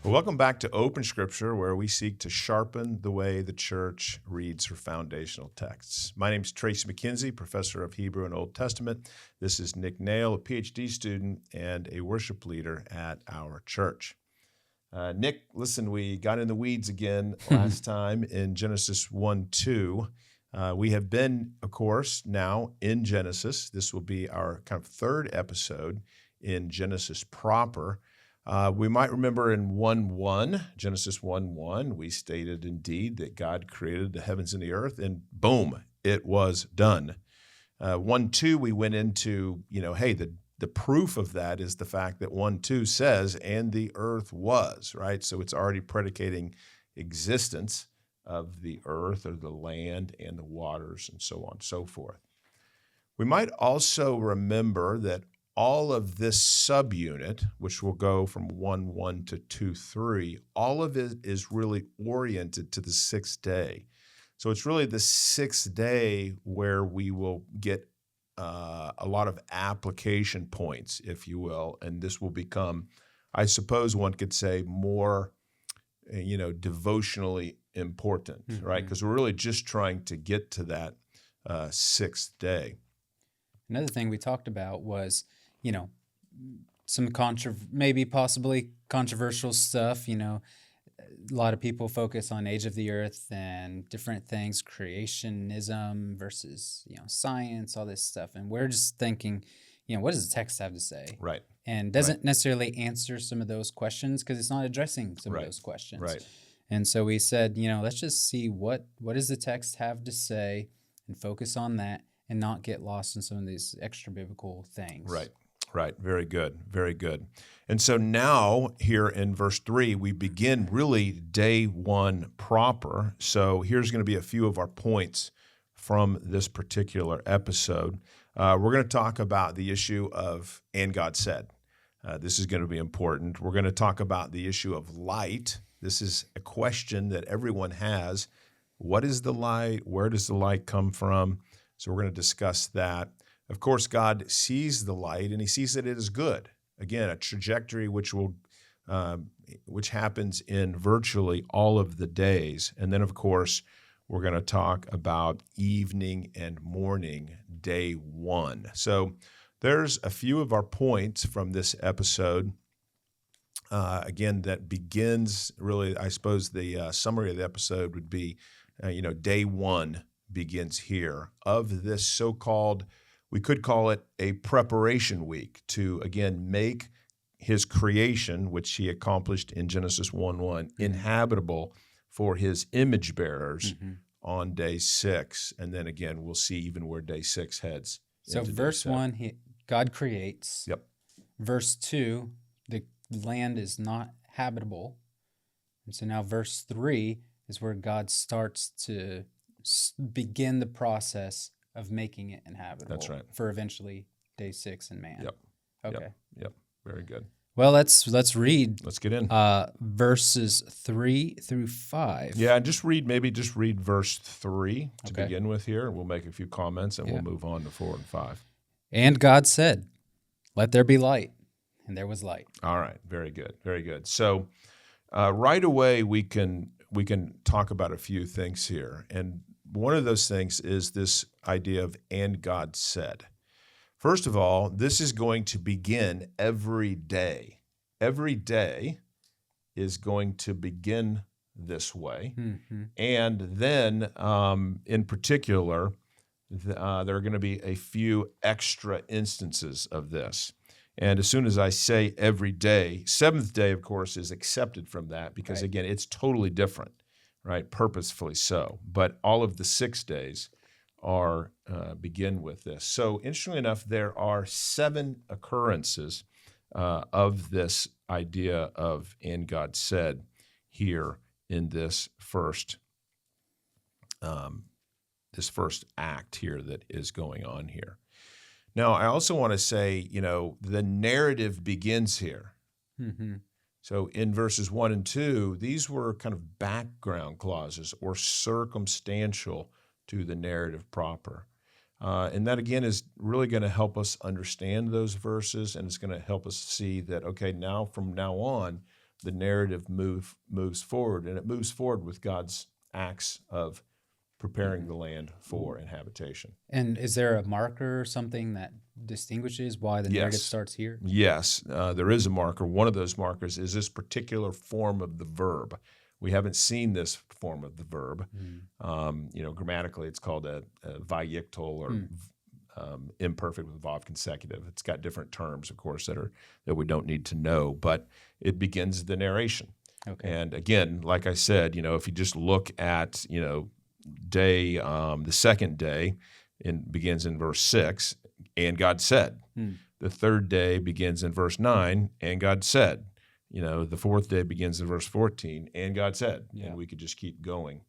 Well, welcome back to Open Scripture, where we seek to sharpen the way the church reads her foundational texts. My name is Tracy McKenzie, professor of Hebrew and Old Testament. This is Nick Nail, a PhD student and a worship leader at our church. Nick, listen, we got in the weeds again last time in Genesis 1-2. We have been, of course, now in Genesis. This will be our kind of third episode in Genesis proper. We might remember in 1:1, Genesis 1:1, we stated indeed that God created the heavens and the earth, and boom, it was done. 1:2, we went into, hey, the proof of that is the fact that 1:2 says, and the earth was, right? So it's already predicating existence of the earth or the land and the waters and so on and so forth. We might also remember that all of this subunit, which will go from 1:1 to 2:3, all of it is really oriented to the sixth day. So it's really the sixth day where we will get a lot of application points, if you will, and this will become, I suppose one could say, more, devotionally important, right? Because we're really just trying to get to that sixth day. Another thing we talked about was, some maybe possibly controversial stuff. A lot of people focus on age of the earth and different things, creationism versus, science, all this stuff. And we're just thinking, what does the text have to say? Right. And doesn't necessarily answer some of those questions because it's not addressing some of those questions. Right. And so we said, let's just see what does the text have to say and focus on that and not get lost in some of these extra biblical things. Right. Very good. Very good. And so now here in verse 3, we begin really day one proper. So here's going to be a few of our points from this particular episode. We're going to talk about the issue of, and God said. This is going to be important. We're going to talk about the issue of light. This is a question that everyone has. What is the light? Where does the light come from? So we're going to discuss that. Of course, God sees the light, and He sees that it is good. Again, a trajectory which happens in virtually all of the days. And then, of course, we're going to talk about evening and morning, day one. So there's a few of our points from this episode. Again, that begins really, I suppose the summary of the episode would be, day one begins here of this so-called, we could call it a preparation week to, again, make His creation, which He accomplished in Genesis 1:1, inhabitable for His image bearers on day 6. And then again, we'll see even where day 6 heads. So verse 1, God creates. Yep. Verse 2, the land is not habitable. And so now verse 3 is where God starts to begin the process of making it inhabitable. That's right. For eventually day 6 and man. Yep. Okay. Yep. Very good. Well, let's read. Let's get in. Verses 3 through 5. Yeah, just read verse 3 to begin with here, and we'll make a few comments, and we'll move on to 4 and 5. And God said, "Let there be light," and there was light. All right. Very good. Very good. So right away we can talk about a few things here, and one of those things is this idea of "and God said." First of all, this is going to begin every day. Every day is going to begin this way. And then, in particular, there are going to be a few extra instances of this. And as soon as I say every day, seventh day, of course, is accepted from that because, again, it's totally different, right? Purposefully so. But all of the 6 days are begin with this. So interestingly enough, there are 7 occurrences of this idea of "and God said" here in this first act here that is going on here. Now, I also want to say, the narrative begins here. So in verses 1 and 2, these were kind of background clauses or circumstantial to the narrative proper. And that, again, is really going to help us understand those verses, and it's going to help us see that, okay, now from now on, the narrative moves forward, and it moves forward with God's acts of preparing the land for inhabitation. And is there a marker or something that distinguishes why the narrative Yes. starts here? Yes, there is a marker. One of those markers is this particular form of the verb. We haven't seen this form of the verb. Grammatically, it's called a vayiktal or imperfect with vav consecutive. It's got different terms, of course, that we don't need to know, but it begins the narration. Okay. And again, like I said, if you just look at day, the second day, begins in verse 6, and God said. The third day begins in verse 9, and God said. The fourth day begins in verse 14, and God said. Yeah. And we could just keep going,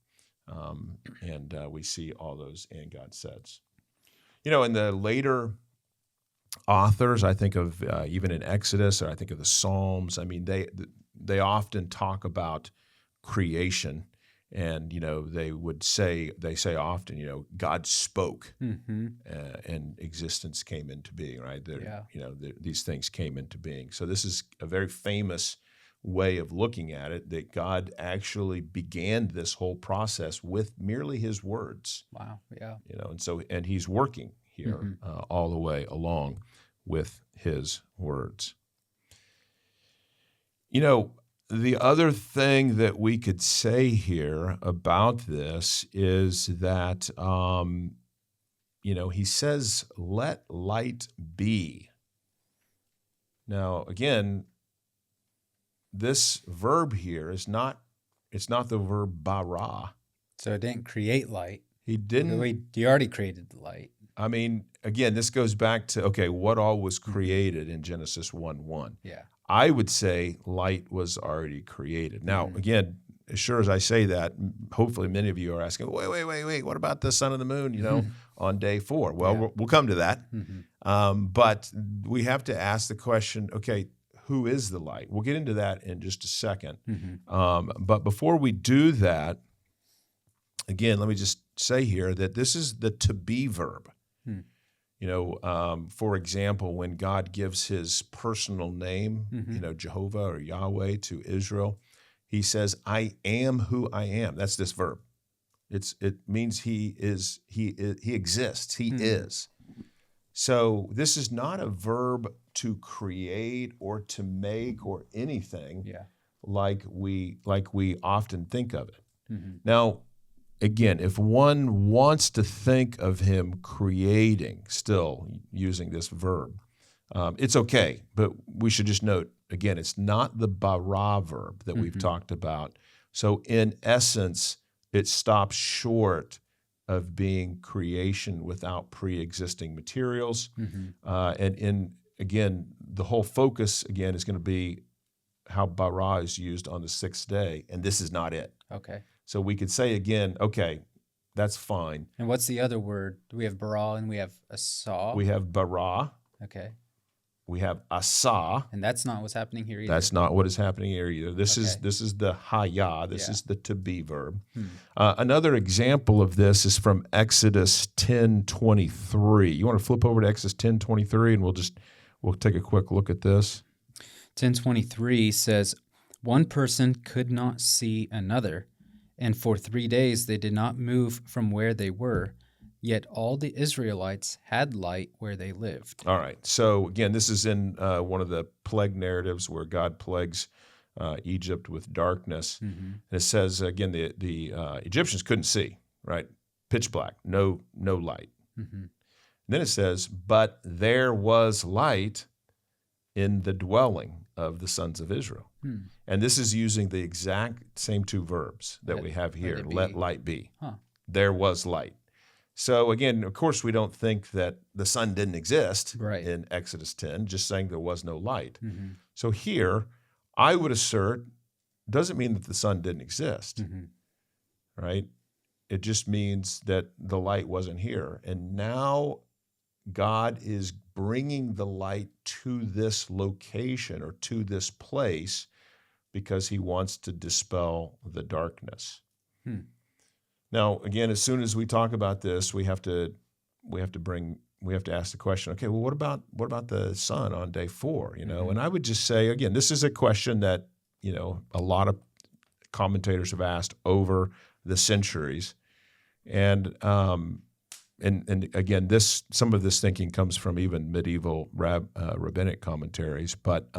and we see all those and God says. In the later authors, I think of even in Exodus, or I think of the Psalms. I mean, they often talk about creation. And they say often, God spoke, and existence came into being. Right? These things came into being. So this is a very famous way of looking at it, that God actually began this whole process with merely His words. Wow. Yeah. And He's working here all the way along with His words. The other thing that we could say here about this is that, He says, "Let light be." Now, again, this verb here it's not the verb bara. So it didn't create light. He didn't. He already created the light. I mean, again, this goes back to, what all was created in Genesis 1:1. Yeah. I would say light was already created. Now, again, as sure as I say that, hopefully many of you are asking, wait, what about the sun and the moon, on day 4? Well, we'll come to that. But we have to ask the question, okay, who is the light? We'll get into that in just a second. But before we do that, again, let me just say here that this is the to be verb. For example, when God gives His personal name, Jehovah or Yahweh to Israel, He says, "I am who I am." That's this verb. It means He exists. He is. So this is not a verb to create or to make or anything like we often think of it. Now, again, if one wants to think of Him creating, still using this verb, it's okay. But we should just note, again, it's not the bara verb that we've talked about. So in essence, it stops short of being creation without pre-existing materials. Again, the whole focus, again, is going to be how bara is used on the 6th day, and this is not it. Okay. So we could say again, okay, that's fine. And what's the other word? We have bara and we have asa. We have bara. Okay. We have asa. And that's not what's happening here either. That's not what is happening here either. This is the haya. This is the to be verb. Another example of this is from Exodus 10:23. You want to flip over to Exodus 10:23, and we'll take a quick look at this. 10:23 says, "One person could not see another, and for 3 days they did not move from where they were. Yet all the Israelites had light where they lived." All right. So again, this is in one of the plague narratives where God plagues Egypt with darkness. And it says, again, the Egyptians couldn't see, right? Pitch black, no light. And then it says, "But there was light in the dwelling of the sons of Israel." And this is using the exact same two verbs that we have here. Let light be. There was light. So again, of course, we don't think that the sun didn't exist in Exodus 10, just saying there was no light. So here, I would assert, doesn't mean that the sun didn't exist, right? It just means that the light wasn't here. And now God is bringing the light to this location or to this place because He wants to dispel the darkness. Now, again, as soon as we talk about this, we have to ask the question, okay, well, what about the sun on day 4? And I would just say, again, this is a question that, a lot of commentators have asked over the centuries. And again, some of this thinking comes from even medieval rabbinic commentaries. But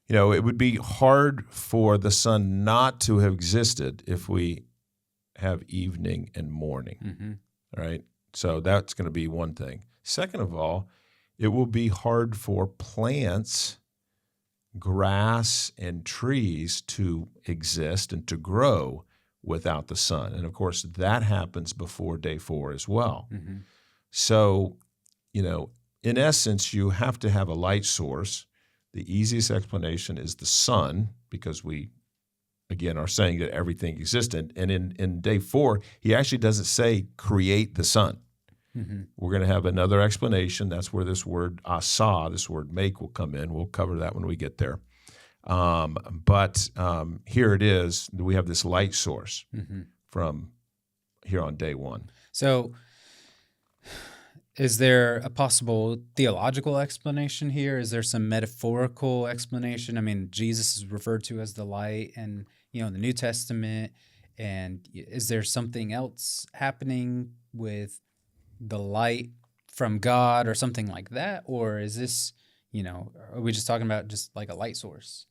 it would be hard for the sun not to have existed if we have evening and morning, right? So that's going to be one thing. Second of all, it will be hard for plants, grass, and trees to exist and to grow without the sun. And of course, that happens before day 4 as well. So, in essence, you have to have a light source. The easiest explanation is the sun, because we, again, are saying that everything existed. And in day 4, he actually doesn't say create the sun. We're going to have another explanation. That's where this word asa, this word make, will come in. We'll cover that when we get there. But here it is. We have this light source from here on day 1. So is there a possible theological explanation here? Is there some metaphorical explanation? I mean, Jesus is referred to as the light and, in the New Testament. And is there something else happening with the light from God or something like that? Or is this, are we just talking about just like a light source?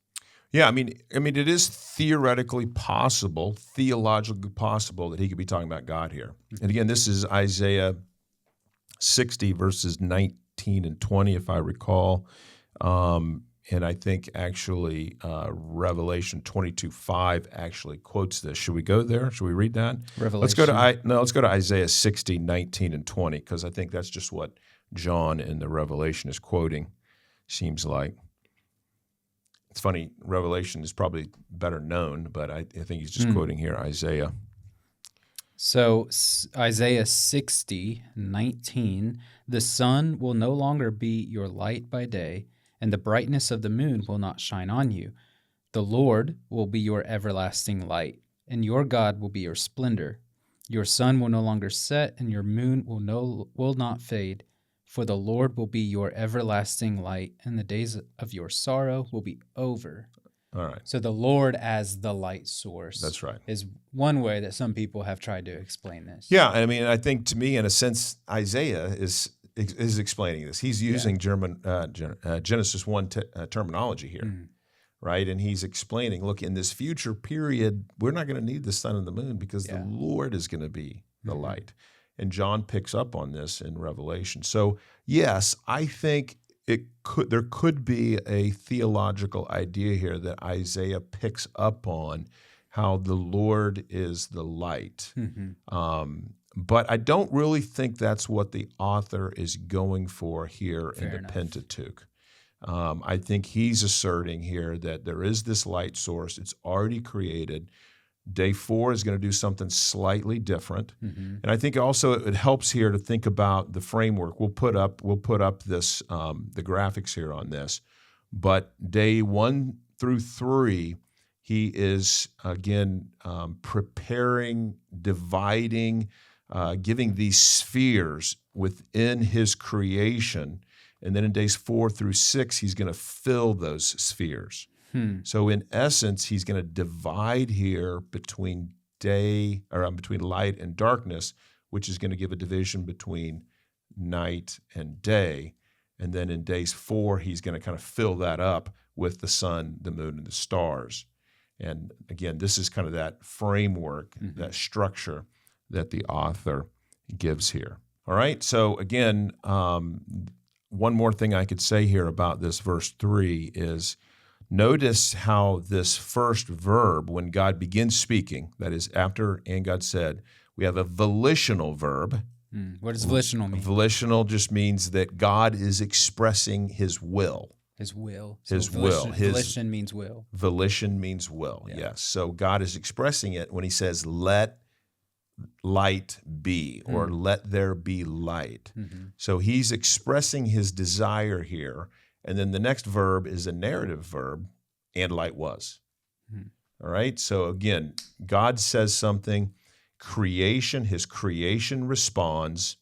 Yeah, I mean, it is theoretically possible, theologically possible that he could be talking about God here. And again, this is Isaiah 60 verses 19 and 20, if I recall. And I think actually Revelation 22:5 actually quotes this. Should we go there? Should we read that? Revelation. Let's go to Isaiah 60, 19 and 20, because I think that's just what John in the Revelation is quoting, seems like. It's funny, Revelation is probably better known, but I think he's just quoting here Isaiah. So Isaiah 60, 19, the sun will no longer be your light by day, and the brightness of the moon will not shine on you. The Lord will be your everlasting light, and your God will be your splendor. Your sun will no longer set, and your moon will not fade, for the Lord will be your everlasting light, and the days of your sorrow will be over. All right. So the Lord as the light source. That's right. Is one way that some people have tried to explain this. Yeah, I mean, I think to me, in a sense, Isaiah is explaining this. He's using Genesis 1 terminology here, right? And he's explaining, look, in this future period, we're not going to need the sun and the moon because the Lord is going to be the light. And John picks up on this in Revelation. So, yes, I think there could be a theological idea here that Isaiah picks up on how the Lord is the light. But I don't really think that's what the author is going for here in the Pentateuch. I think he's asserting here that there is this light source. It's already created. Day 4 is going to do something slightly different. And I think also it helps here to think about the framework. We'll put up this the graphics here on this. But day 1 through 3, he is again preparing, dividing, giving these spheres within his creation. And then in days 4 through 6, he's going to fill those spheres. So in essence, he's going to divide here between between light and darkness, which is going to give a division between night and day. And then in days 4, he's going to kind of fill that up with the sun, the moon, and the stars. And again, this is kind of that framework, that structure that the author gives here. All right. So again, one more thing I could say here about this verse 3 is, notice how this first verb, when God begins speaking, that is after "and God said," we have a volitional verb. What does volitional mean? Volitional just means that God is expressing his will. His will. His So will. Volition means will. Volition means will, yes. So God is expressing it when he says, "Let light be," or "let there be light." So he's expressing his desire here. And then the next verb is a narrative verb, "and light was." All right? So again, God says something, his creation responds.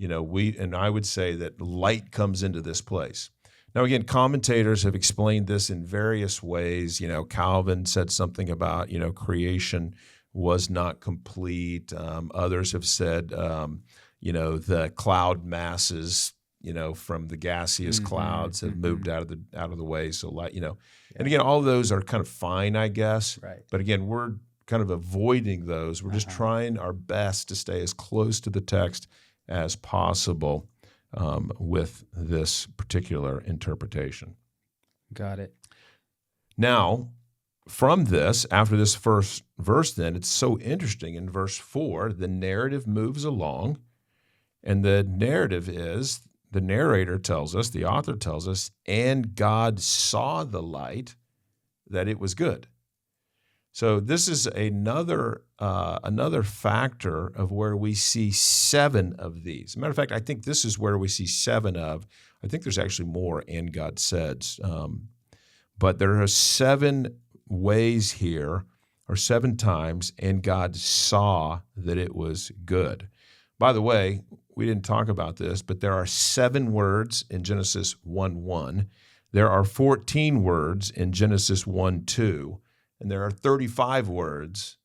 I would say that light comes into this place. Now, again, commentators have explained this in various ways. Calvin said something about, creation was not complete. Others have said, the cloud masses, from the gaseous clouds have moved out of the way. So, and again, all of those are kind of fine, I guess. Right. But again, we're kind of avoiding those. We're just trying our best to stay as close to the text as possible with this particular interpretation. Got it. Now, from this, after this first verse, then, it's so interesting. In verse 4, the narrative moves along, and the narrative is, the narrator tells us, the author tells us, and God saw the light, that it was good. So this is another factor of where we see 7 of these. As a matter of fact, I think this is where we see 7 of. I think there's actually more, and God said. But there are 7 ways here, or 7 times, and God saw that it was good. By the way, we didn't talk about this, but there are 7 words in Genesis 1:1. There are 14 words in Genesis 1:2. And there are 35 words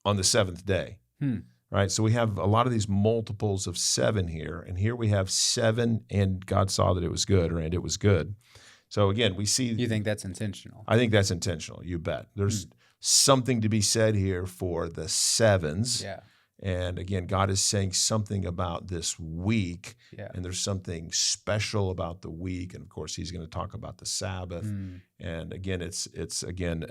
on the 7th day, right? So we have a lot of these multiples of 7 here. And here we have 7, and God saw that it was good, and it was good. So again, we see. You think that's intentional? I think that's intentional, you bet. There's something to be said here for the 7s. Yeah. And again, God is saying something about this week, Yeah. and there's something special about the week. And of course, he's going to talk about the Sabbath. And again, it's again,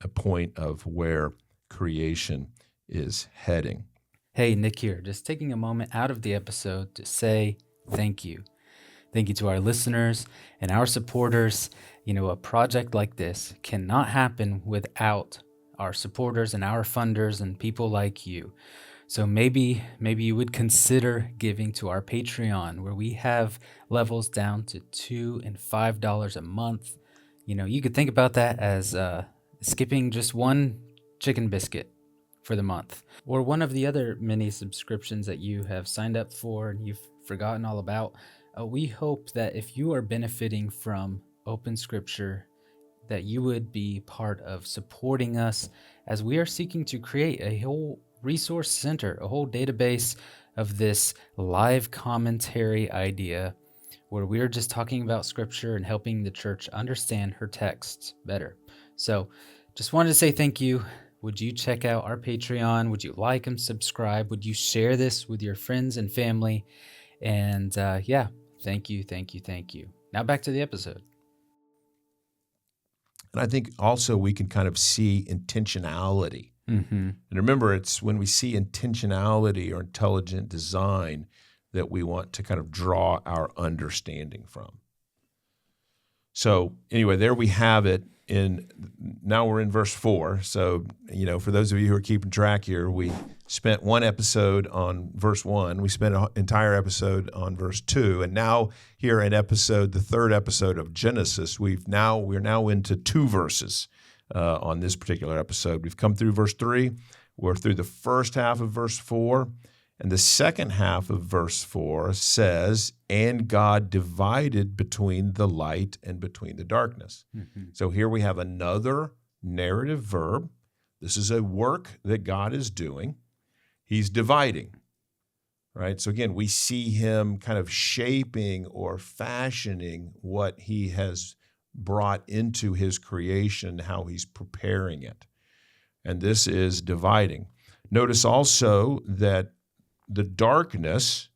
a point of where creation is heading. Hey, Nick here, just taking a moment out of the episode to say thank you. Thank you to our listeners and our supporters. A project like this cannot happen without our supporters and our funders and people like you. So maybe you would consider giving to our Patreon, where we have levels down to $2 and $5 a month. You could think about that as skipping just one chicken biscuit for the month, or one of the other many subscriptions that you have signed up for and you've forgotten all about. We hope that if you are benefiting from Open Scripture, that you would be part of supporting us as we are seeking to create a whole resource center, a whole database of this live commentary idea, where we are just talking about Scripture and helping the church understand her texts better. So just wanted to say thank you. Would you check out our Patreon? Would you like and subscribe? Would you share this with your friends and family? And thank you. Now back to the episode. And I think also we can kind of see intentionality. And remember, it's when we see intentionality or intelligent design that we want to kind of draw our understanding from. So anyway, there we have it. Now we're in verse 4. So, for those of you who are keeping track here, we spent one episode on verse 1. We spent an entire episode on verse 2. And now here in the third episode of Genesis, we're now into 2 verses on this particular episode. We've come through verse 3. We're through the first half of verse 4. And the second half of verse 4 says, and God divided between the light and between the darkness. So here we have another narrative verb. This is a work that God is doing. He's dividing, right? So again, we see him kind of shaping or fashioning what he has brought into his creation, how he's preparing it. And this is dividing. Notice also that the darkness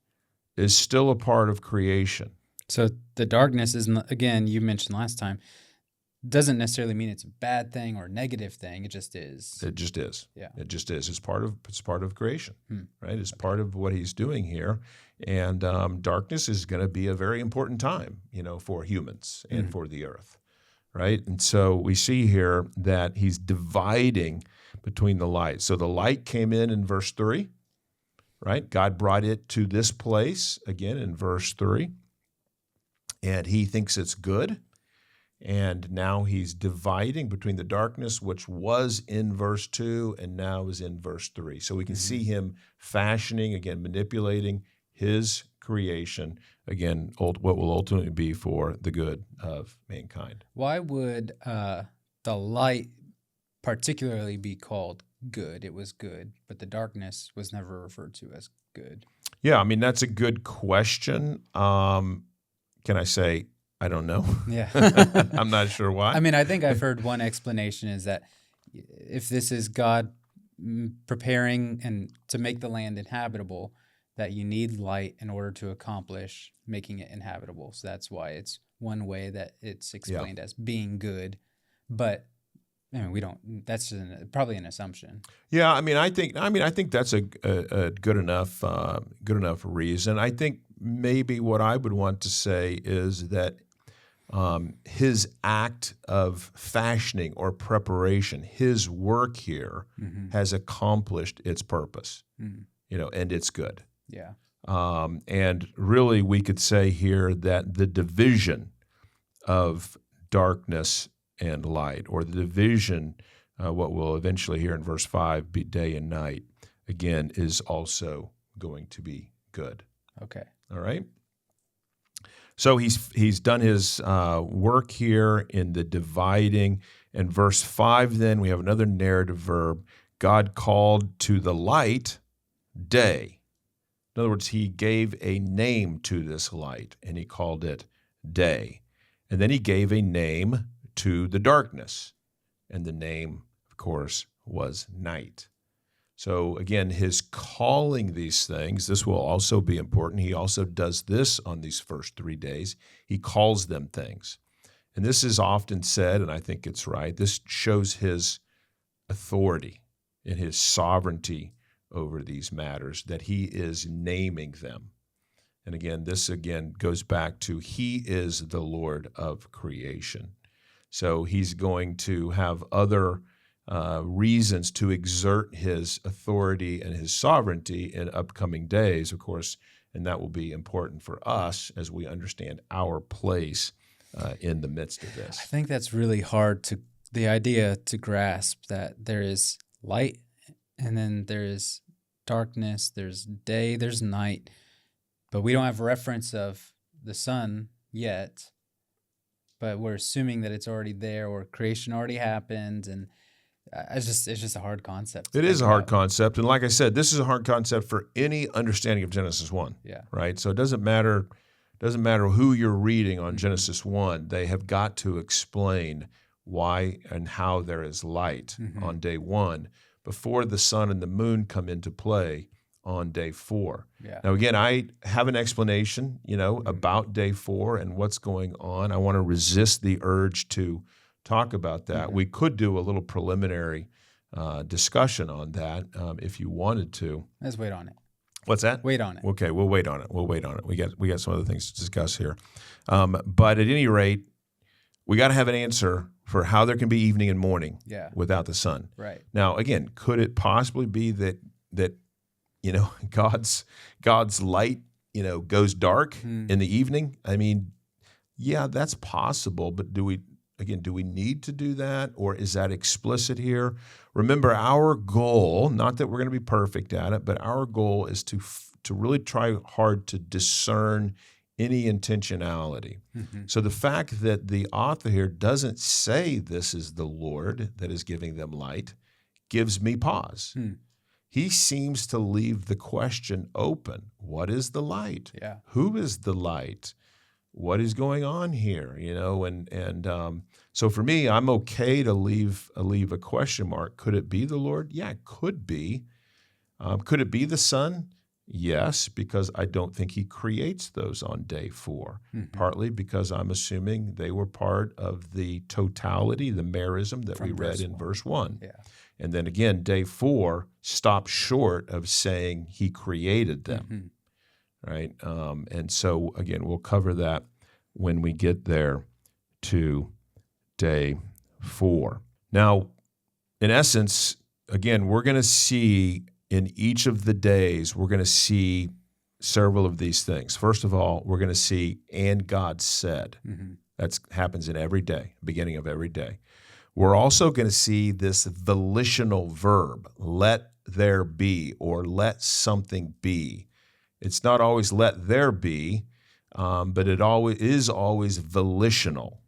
is still a part of creation. So the darkness is, again, you mentioned last time, doesn't necessarily mean it's a bad thing or a negative thing. It just is. It just is. Yeah. It just is. It's part of creation, right? It's part of what he's doing here. And darkness is going to be a very important time, for humans and for the earth, right? And so we see here that he's dividing between the light. So the light came in verse 3. Right? God brought it to this place, again, in verse 3, and he thinks it's good, and now he's dividing between the darkness, which was in verse 2, and now is in verse 3. So we can see him fashioning, again, manipulating his creation, again, what will ultimately be for the good of mankind. Why would the light particularly be called good? It was good, but the darkness was never referred to as good. Yeah, I mean, that's a good question. Can I say, I don't know? Yeah. I'm not sure why. I mean, I think I've heard one explanation is that if this is God preparing and to make the land inhabitable, that you need light in order to accomplish making it inhabitable. So that's why it's one way that it's explained as being good. But I mean, we don't. That's probably an assumption. Yeah, I mean, I think that's a good enough reason. I think maybe what I would want to say is that his act of fashioning or preparation, his work here, has accomplished its purpose, and it's good. Yeah. And really, we could say here that the division of darkness and light, or the division, what we'll eventually hear in verse 5, be day and night, again, is also going to be good. Okay. All right? So he's done his work here in the dividing. In verse 5, then, we have another narrative verb. God called to the light day. In other words, he gave a name to this light, and he called it day. And then he gave a name to the darkness, and the name, of course, was night. So again, his calling these things, this will also be important. He also does this on these first 3 days. He calls them things. And this is often said, and I think it's right, this shows his authority and his sovereignty over these matters, that he is naming them. And again, this goes back to he is the Lord of creation. So he's going to have other reasons to exert his authority and his sovereignty in upcoming days, of course, and that will be important for us as we understand our place in the midst of this. I think that's really hard the idea to grasp, that there is light and then there is darkness, there's day, there's night, but we don't have reference of the sun yet, but we're assuming that it's already there or creation already happened, and it's just a hard concept. It is a hard concept, and like I said, this is a hard concept for any understanding of Genesis 1. Yeah. Right? So it doesn't matter who you're reading on Genesis 1, they have got to explain why and how there is light on day 1 before the sun and the moon come into play on day 4. Yeah. Now, again, I have an explanation, about day 4 and what's going on. I want to resist the urge to talk about that. We could do a little preliminary discussion on that if you wanted to. Let's wait on it. What's that? Wait on it. Okay, we'll wait on it. We got some other things to discuss here. But at any rate, we got to have an answer for how there can be evening and morning without the sun. Right. Now, again, could it possibly be that God's light goes dark in the evening? I mean, yeah, that's possible. But do we need to do that, or is that explicit here? Remember, our goal, not that we're going to be perfect at it, but our goal is to really try hard to discern any intentionality. So the fact that the author here doesn't say this is the Lord that is giving them light gives me pause. He seems to leave the question open. What is the light? Yeah. Who is the light? What is going on here? So for me, I'm okay to leave a question mark. Could it be the Lord? Yeah, it could be. Could it be the sun? Yes, because I don't think he creates those on day 4, partly because I'm assuming they were part of the totality, the merism that we read in verse 1. Yeah. And then again, day 4 stops short of saying he created them, right? And so again, we'll cover that when we get there to day 4. Now, in essence, again, we're going to see in each of the days, we're going to see several of these things. First of all, we're going to see, and God said. That happens in every day, beginning of every day. We're also going to see this volitional verb, let there be, or let something be. It's not always let there be, but it always is always volitional.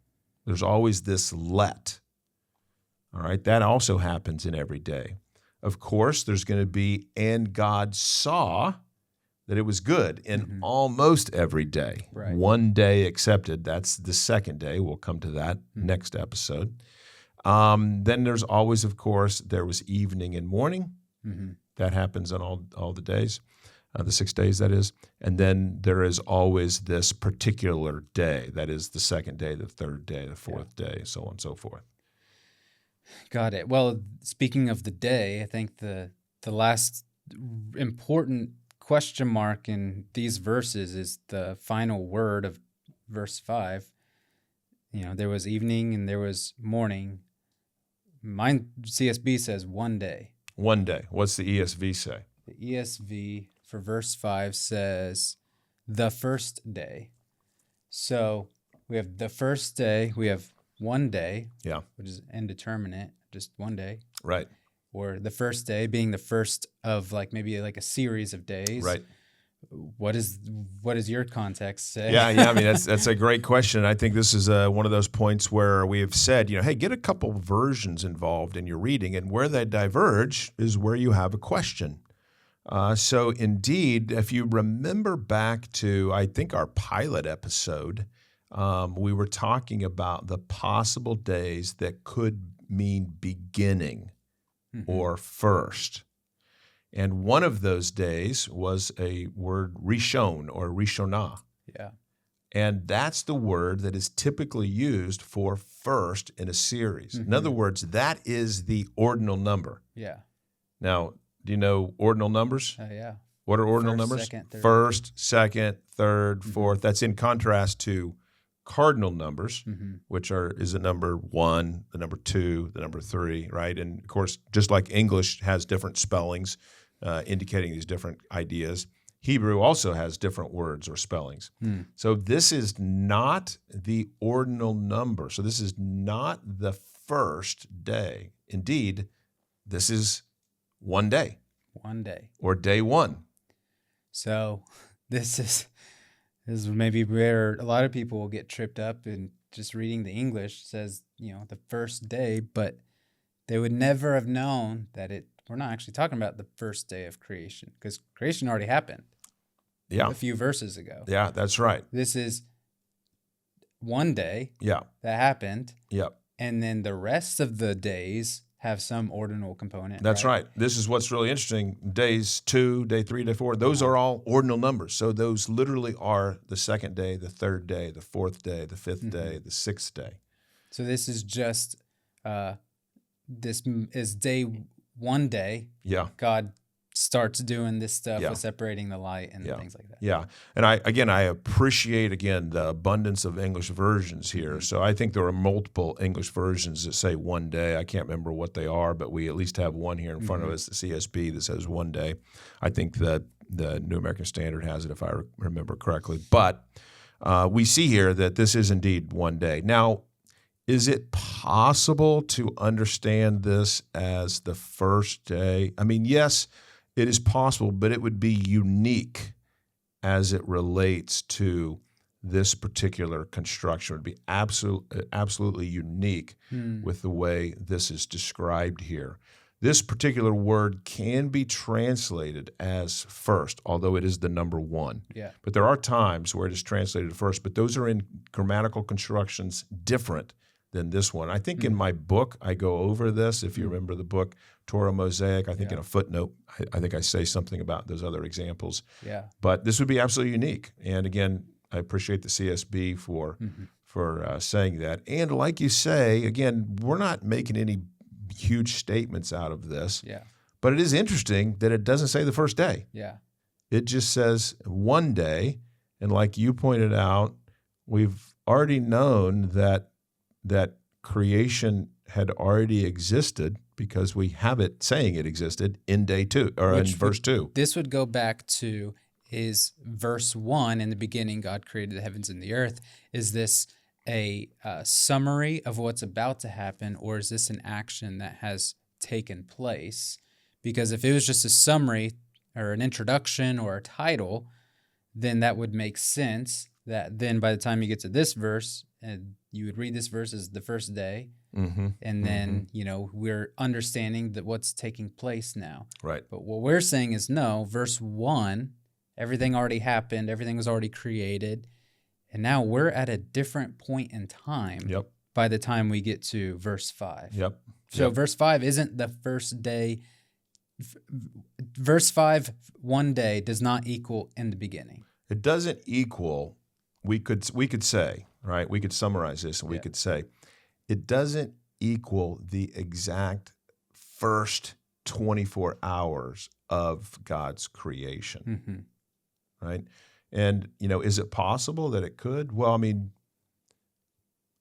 There's always this let. All right, that also happens in every day. Of course, there's going to be, and God saw that it was good in almost every day. Right. One day excepted. That's the second day. We'll come to that next episode. Then there's always, of course, there was evening and morning. That happens on all the days, the 6 days, that is. And then there is always this particular day. That is the second day, the third day, the fourth day, so on and so forth. Got it. Well, speaking of the day, I think the last important question mark in these verses is the final word of verse 5. There was evening and there was morning. Mine CSB says one day. One day. What's the ESV say? The ESV for verse 5 says the first day. So we have the first day, we have one day, which is indeterminate, just one day. Right. Or the first day being the first of maybe a series of days. Right. What does your context say? Yeah. I mean, that's a great question. I think this is one of those points where we have said, hey, get a couple versions involved in your reading, and where they diverge is where you have a question. So indeed, if you remember back to, I think, our pilot episode, we were talking about the possible days that could mean beginning or first. And one of those days was a word rishon or rishonah. Yeah. And that's the word that is typically used for first in a series. In other words, that is the ordinal number. Yeah. Now, do you know ordinal numbers? Yeah. What are ordinal First, numbers? second, third. First, second, third, fourth. That's in contrast to cardinal numbers, which is the number 1, the number 2, the number 3, right? And of course, just like English has different spellings indicating these different ideas, Hebrew also has different words or spellings. So this is not the ordinal number. So this is not the first day. Indeed, this is one day. One day. Or day one. So this is maybe where a lot of people will get tripped up in just reading the English. It says, the first day, but they would never have known that we're not actually talking about the first day of creation, because creation already happened a few verses ago. Yeah, that's right. This is one day that happened. Yep. And then the rest of the days have some ordinal component. That's right. This is what's really interesting. Days 2, day 3, day 4, those are all ordinal numbers. So those literally are the second day, the third day, the fourth day, the fifth day, the sixth day. So this is just, this is day one day. Yeah. God starts doing this stuff with separating the light and things like that. Yeah. And I appreciate, the abundance of English versions here. So I think there are multiple English versions that say one day. I can't remember what they are, but we at least have one here in front of us, the CSB, that says one day. I think that the New American Standard has it, if I remember correctly. But we see here that this is indeed one day. Now, is it possible to understand this as the first day? I mean, yes, it is possible, but it would be unique as it relates to this particular construction. It would be absolutely unique with the way this is described here. This particular word can be translated as first, although it is the number 1. Yeah. But there are times where it is translated first, but those are in grammatical constructions different than this one. I think in my book, I go over this. If you remember the book, Torah Mosaic, I think in a footnote, I think I say something about those other examples. Yeah. But this would be absolutely unique. And again, I appreciate the CSB for saying that. And like you say, again, we're not making any huge statements out of this. Yeah. But it is interesting that it doesn't say the first day. Yeah. It just says one day. And like you pointed out, we've already known that creation had already existed because we have it saying it existed in day 2 or in verse 2. This would go back to, is verse 1, in the beginning God created the heavens and the earth. Is this a summary of what's about to happen, or is this an action that has taken place? Because if it was just a summary or an introduction or a title, then that would make sense that then by the time you get to this verse, and you would read this verse as the first day, and then, we're understanding that what's taking place now. Right. But what we're saying is no, verse 1, everything already happened, everything was already created, and now we're at a different point in time by the time we get to verse 5. Yep. So verse 5 isn't the first day. Verse 5, one day, does not equal in the beginning. It doesn't equal, we could say, right? We could summarize this and we could say, it doesn't equal the exact first 24 hours of God's creation, right? And, is it possible that it could? Well, I mean,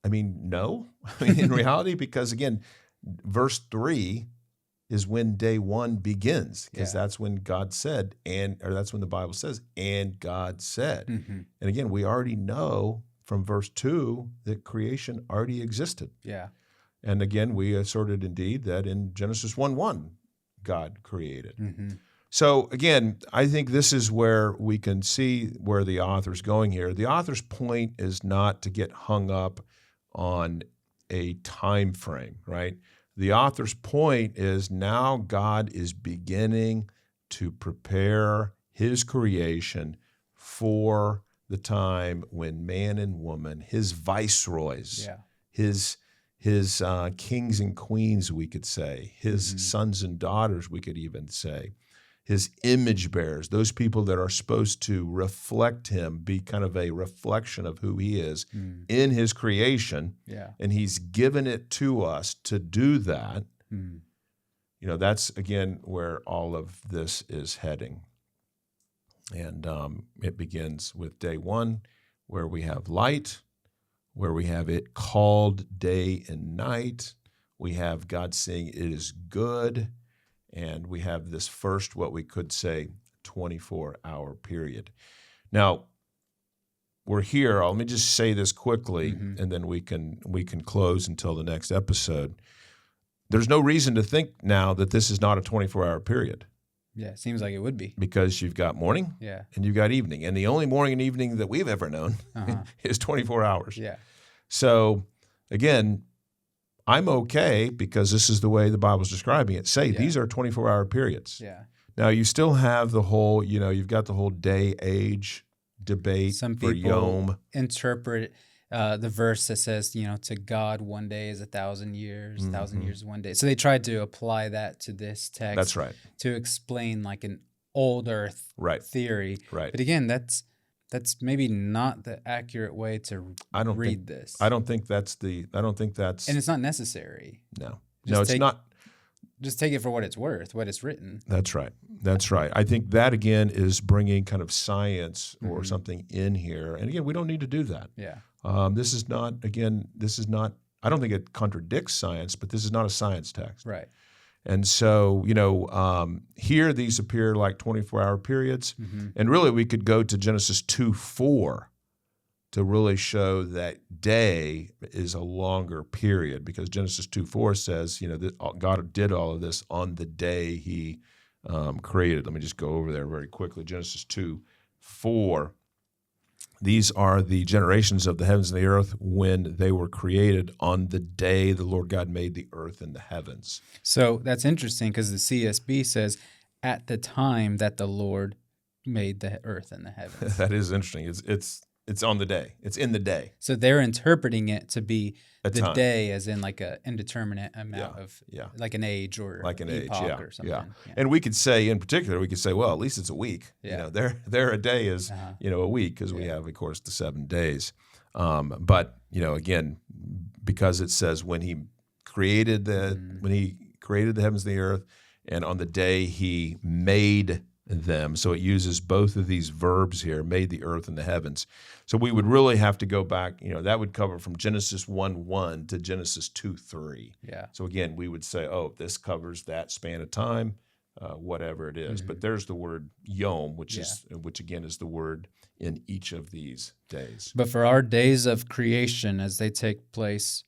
no. In reality, because again, verse 3 is when day 1 begins, because that's when God said, or that's when the Bible says, and God said. And again, we already know from verse 2 that creation already existed. Yeah. And again, we asserted indeed that in Genesis 1:1, God created. So again, I think this is where we can see where the author's going here. The author's point is not to get hung up on a time frame, right? The author's point is now God is beginning to prepare his creation for the time when man and woman, his viceroys, his kings and queens, we could say, his sons and daughters, we could even say, his image bearers, those people that are supposed to reflect him, be kind of a reflection of who he is in his creation, and he's given it to us to do that. That's, again, where all of this is heading. And it begins with day 1, where we have light, where we have it called day and night. We have God saying it is good. And we have this first, what we could say, 24-hour period. Now, we're here. Let me just say this quickly, and then we can close until the next episode. There's no reason to think now that this is not a 24-hour period. Yeah, it seems like it would be. Because you've got morning and you've got evening. And the only morning and evening that we've ever known is 24 hours. Yeah. So, again, I'm okay because this is the way the Bible's describing it. These are 24-hour periods. Yeah. Now, you still have the whole, you've got the whole day-age debate Some for people Yom. interpret the verse that says, to God, one day is 1,000 years, 1,000 years is one day. So they tried to apply that to this text. That's right. To explain like an old earth theory. Right. But again, that's maybe not the accurate way to read this. I don't think that's. And it's not necessary. No, it's not. Just take it for what it's worth, what it's written. That's right. I think that, again, is bringing kind of science or something in here. And again, we don't need to do that. Yeah. This is not, I don't think it contradicts science, but this is not a science text. Right. And so, here these appear like 24-hour periods. And really, we could go to Genesis 2:4 to really show that day is a longer period, because Genesis 2:4 says, that God did all of this on the day he created. Let me just go over there very quickly. Genesis 2:4. These are the generations of the heavens and the earth when they were created on the day the Lord God made the earth and the heavens. So that's interesting because the CSB says, at the time that the Lord made the earth and the heavens. That is interesting. It's on the day. It's in the day. So they're interpreting it to be A the time. day as in like an indeterminate amount of, like an age or like an epoch age, or something. Yeah. And we could say, in particular, well, at least it's a week. Yeah. Their a day is, a week, because we have, of course, the 7 days. But, again, because it says when he created the heavens and the earth, and on the day he made them. So it uses both of these verbs here, made the earth and the heavens. So we would really have to go back, that would cover from Genesis 1:1 to Genesis 2:3. Yeah. So again, we would say, this covers that span of time, whatever it is. But there's the word yom, which again is the word in each of these days. But for our days of creation, as they take place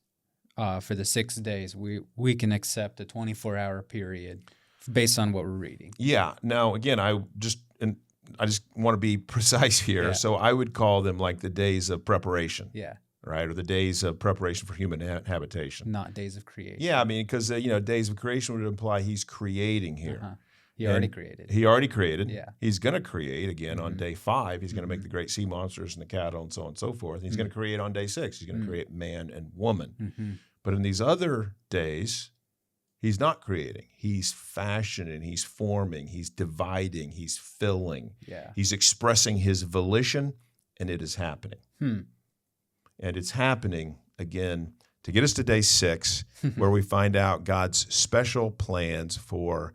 for the 6 days, we can accept a 24-hour period based on what we're reading. Yeah. Now, again, just want to be precise here. Yeah. So I would call them like the days of preparation, Yeah. right? Or the days of preparation for human habitation. Not days of creation. Yeah, I mean, because days of creation would imply he's creating here. Uh-huh. He already created. He already created. Yeah. He's going to create again on day 5. He's going to make the great sea monsters and the cattle and so on and so forth. And he's going to create on day 6. He's going to create man and woman. But in these other days, he's not creating. He's fashioning. He's forming. He's dividing. He's filling. Yeah. He's expressing his volition, and it is happening. And it's happening again to get us to day 6, where we find out God's special plans for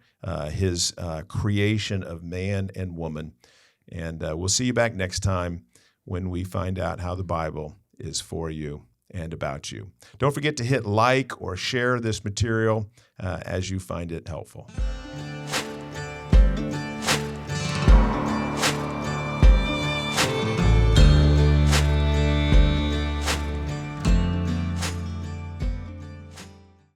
his creation of man and woman. And we'll see you back next time when we find out how the Bible is for you and about you. Don't forget to hit like or share this material as you find it helpful.